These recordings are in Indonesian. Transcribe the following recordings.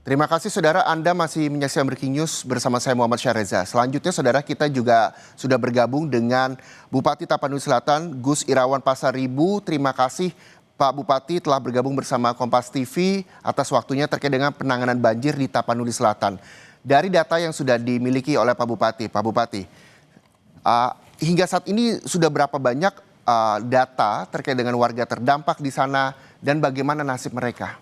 Terima kasih saudara, Anda masih menyaksikan Breaking News bersama saya Muhammad Syareza. Selanjutnya saudara, kita juga sudah bergabung dengan Bupati Tapanuli Selatan, Gus Irawan Pasaribu. Terima kasih Pak Bupati telah bergabung bersama Kompas TV atas waktunya terkait dengan penanganan banjir di Tapanuli Selatan. Dari data yang sudah dimiliki oleh Pak Bupati, hingga saat ini sudah berapa banyak data terkait dengan warga terdampak di sana dan bagaimana nasib mereka?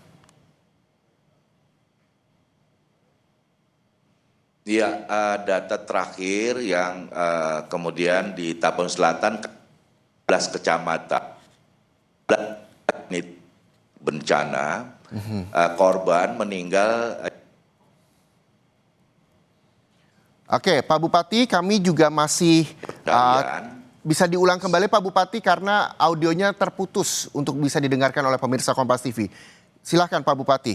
Iya, data terakhir yang kemudian di Tapanuli Selatan 11 kecamatan ini bencana, korban meninggal. Oke, Pak Bupati, kami juga masih bisa diulang kembali Pak Bupati karena audionya terputus untuk bisa didengarkan oleh pemirsa Kompas TV. Silakan Pak Bupati.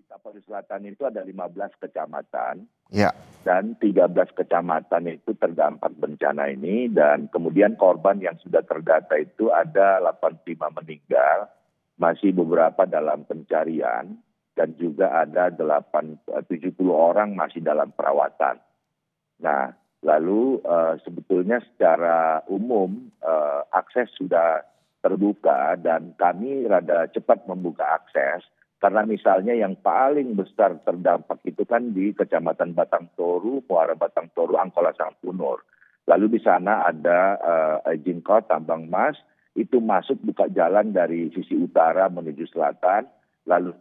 Tapanuli Selatan itu ada 15 kecamatan, Ya. dan 13 kecamatan itu terdampak bencana ini, dan kemudian korban yang sudah terdata itu ada 85 meninggal, masih beberapa dalam pencarian, dan juga ada 70 orang masih dalam perawatan. Nah, lalu sebetulnya secara umum akses sudah terbuka dan kami rada cepat membuka akses. Karena misalnya yang paling besar terdampak itu kan di Kecamatan Batang Toru, Muara Batang Toru, Angkola Sangpunur. Lalu di sana ada Jinkot, Tambang Mas, itu masuk buka jalan dari sisi utara menuju selatan. Lalu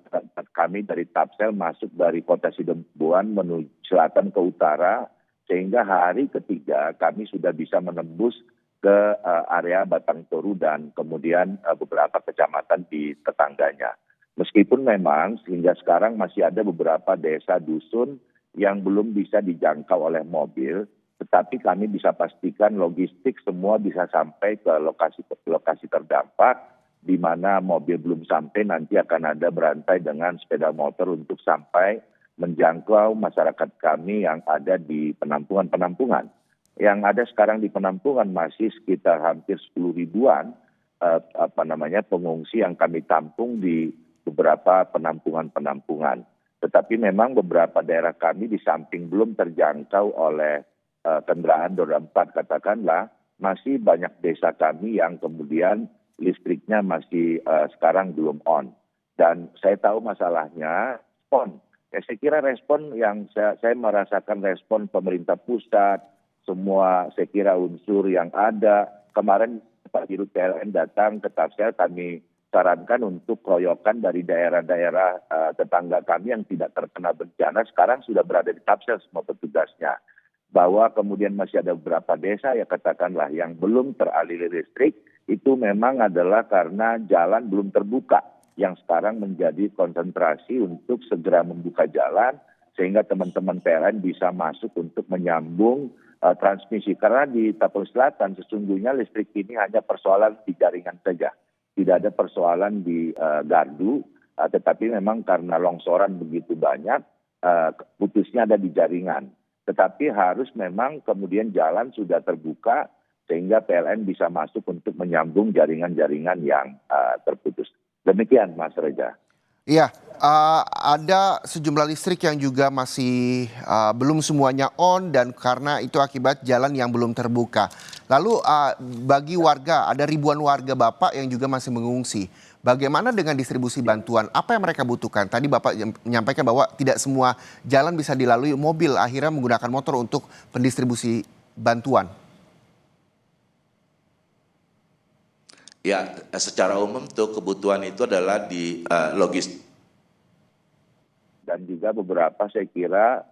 kami dari Tapsel masuk dari kota Sidempuan menuju selatan ke utara. Sehingga hari ketiga kami sudah bisa menembus ke area Batang Toru dan kemudian beberapa kecamatan di tetangganya. Meskipun memang hingga sekarang masih ada beberapa desa dusun yang belum bisa dijangkau oleh mobil, tetapi kami bisa pastikan logistik semua bisa sampai ke lokasi terdampak, di mana mobil belum sampai nanti akan ada berantai dengan sepeda motor untuk sampai menjangkau masyarakat kami yang ada di penampungan-penampungan. Yang ada sekarang di penampungan masih sekitar hampir 10 ribuan pengungsi yang kami tampung di beberapa penampungan-penampungan. Tetapi memang beberapa daerah kami di samping belum terjangkau oleh kendaraan roda 4 katakanlah, masih banyak desa kami yang kemudian listriknya masih sekarang belum on. Dan saya tahu masalahnya respon. Ya, saya kira respon yang saya merasakan respon pemerintah pusat, semua saya kira unsur yang ada. Kemarin Pak Dirut PLN datang ke Tapsel, kami sarankan untuk keroyokan dari daerah-daerah tetangga kami yang tidak terkena bencana, sekarang sudah berada di Tapsel semua petugasnya. Bahwa kemudian masih ada beberapa desa ya katakanlah yang belum teraliri listrik, itu memang adalah karena jalan belum terbuka, yang sekarang menjadi konsentrasi untuk segera membuka jalan, sehingga teman-teman PLN bisa masuk untuk menyambung transmisi. Karena di Tapanuli Selatan sesungguhnya listrik ini hanya persoalan di jaringan saja. Tidak ada persoalan di gardu, tetapi memang karena longsoran begitu banyak, putusnya ada di jaringan. Tetapi harus memang kemudian jalan sudah terbuka, sehingga PLN bisa masuk untuk menyambung jaringan-jaringan yang terputus. Demikian Mas Reza. Iya, ada sejumlah listrik yang juga masih belum semuanya on dan karena itu akibat jalan yang belum terbuka. Lalu bagi warga, ada ribuan warga Bapak yang juga masih mengungsi. Bagaimana dengan distribusi bantuan? Apa yang mereka butuhkan? Tadi Bapak menyampaikan bahwa tidak semua jalan bisa dilalui mobil, akhirnya menggunakan motor untuk pendistribusi bantuan. Ya, secara umum tuh kebutuhan itu adalah di logistik. Dan juga beberapa saya kira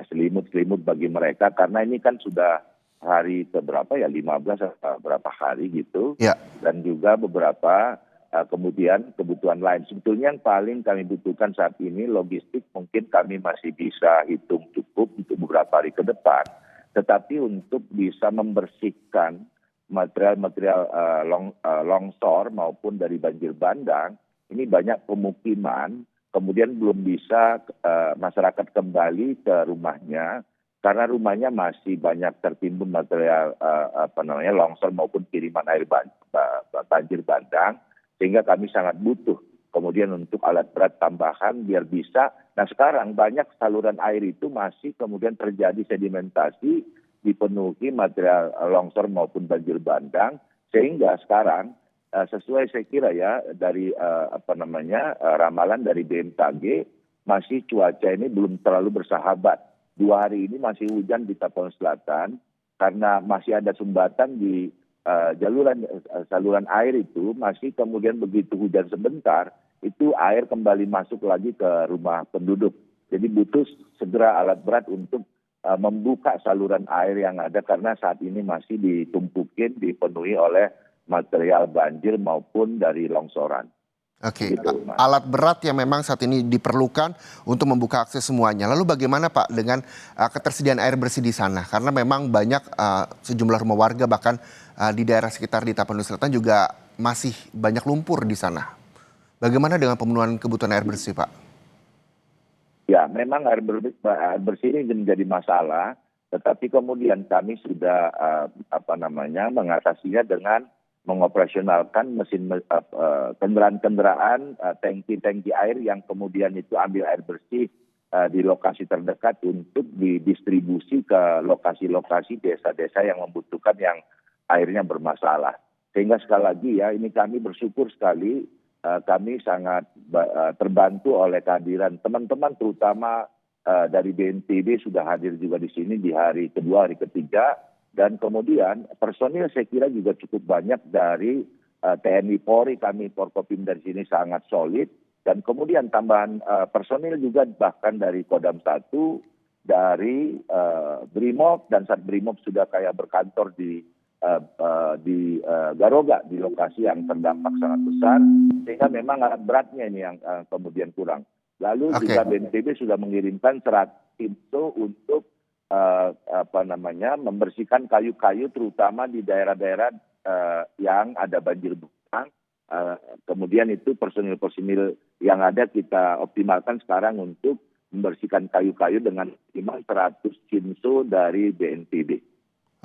selimut-selimut bagi mereka, karena ini kan sudah hari keberapa ya, 15 atau berapa hari gitu. Ya. Dan juga beberapa kemudian kebutuhan lain. Sebetulnya yang paling kami butuhkan saat ini logistik, mungkin kami masih bisa hitung cukup untuk beberapa hari ke depan. Tetapi untuk bisa membersihkan material-material longsor maupun dari banjir bandang, ini banyak pemukiman, kemudian belum bisa masyarakat kembali ke rumahnya, karena rumahnya masih banyak tertimbun material longsor maupun kiriman air banjir bandang, sehingga kami sangat butuh kemudian untuk alat berat tambahan biar bisa. Nah sekarang banyak saluran air itu masih kemudian terjadi sedimentasi, dipenuhi material longsor maupun banjir bandang, sehingga sekarang sesuai saya kira ya dari ramalan dari BMKG, masih cuaca ini belum terlalu bersahabat. 2 hari ini masih hujan di Tapanuli Selatan karena masih ada sumbatan di saluran air itu, masih kemudian begitu hujan sebentar itu air kembali masuk lagi ke rumah penduduk. Jadi butuh segera alat berat untuk membuka saluran air yang ada karena saat ini masih ditumpukin, dipenuhi oleh material banjir maupun dari longsoran. Oke, Gitu, Mas. alat berat yang memang saat ini diperlukan untuk membuka akses semuanya. Lalu bagaimana Pak dengan ketersediaan air bersih di sana? Karena memang banyak sejumlah rumah warga bahkan di daerah sekitar di Tapanuli Selatan juga masih banyak lumpur di sana. Bagaimana dengan pemenuhan kebutuhan air bersih, Pak? Ya, memang air bersih ini menjadi masalah, tetapi kemudian kami sudah mengatasinya dengan mengoperasionalkan kendaraan-kendaraan tangki-tangki air yang kemudian itu ambil air bersih di lokasi terdekat untuk didistribusi ke lokasi-lokasi desa-desa yang membutuhkan yang airnya bermasalah. Sehingga sekali lagi ya, ini kami bersyukur sekali, kami sangat terbantu oleh kehadiran teman-teman terutama dari BNPB sudah hadir juga di sini di hari kedua, hari ketiga. Dan kemudian personil saya kira juga cukup banyak dari TNI Polri, kami Forkopimda di sini sangat solid. Dan kemudian tambahan personil juga bahkan dari Kodam 1, dari Brimob, dan Sat Brimob sudah kayak berkantor di Garoga, di lokasi yang terdampak sangat besar. Sehingga memang alat beratnya ini yang kemudian kurang. Lalu juga BNPB sudah mengirimkan 100 tim untuk membersihkan kayu-kayu terutama di daerah-daerah yang ada banjir bandang. Kemudian itu personil-personil yang ada kita optimalkan sekarang untuk membersihkan kayu-kayu dengan minimal 100 cinso dari BNPB.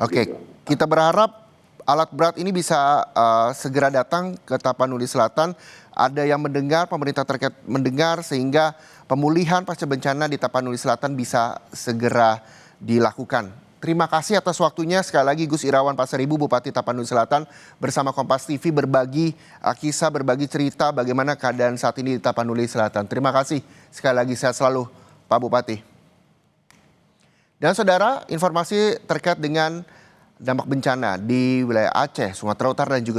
Oke, kita berharap alat berat ini bisa segera datang ke Tapanuli Selatan. Ada yang mendengar, pemerintah terkait mendengar sehingga pemulihan pasca bencana di Tapanuli Selatan bisa segera dilakukan. Terima kasih atas waktunya sekali lagi Gus Irawan Pasaribu, Bupati Tapanuli Selatan bersama Kompas TV berbagi kisah, berbagi cerita bagaimana keadaan saat ini di Tapanuli Selatan. Terima kasih sekali lagi, sehat selalu Pak Bupati. Dan saudara, informasi terkait dengan dampak bencana di wilayah Aceh, Sumatera Utara dan juga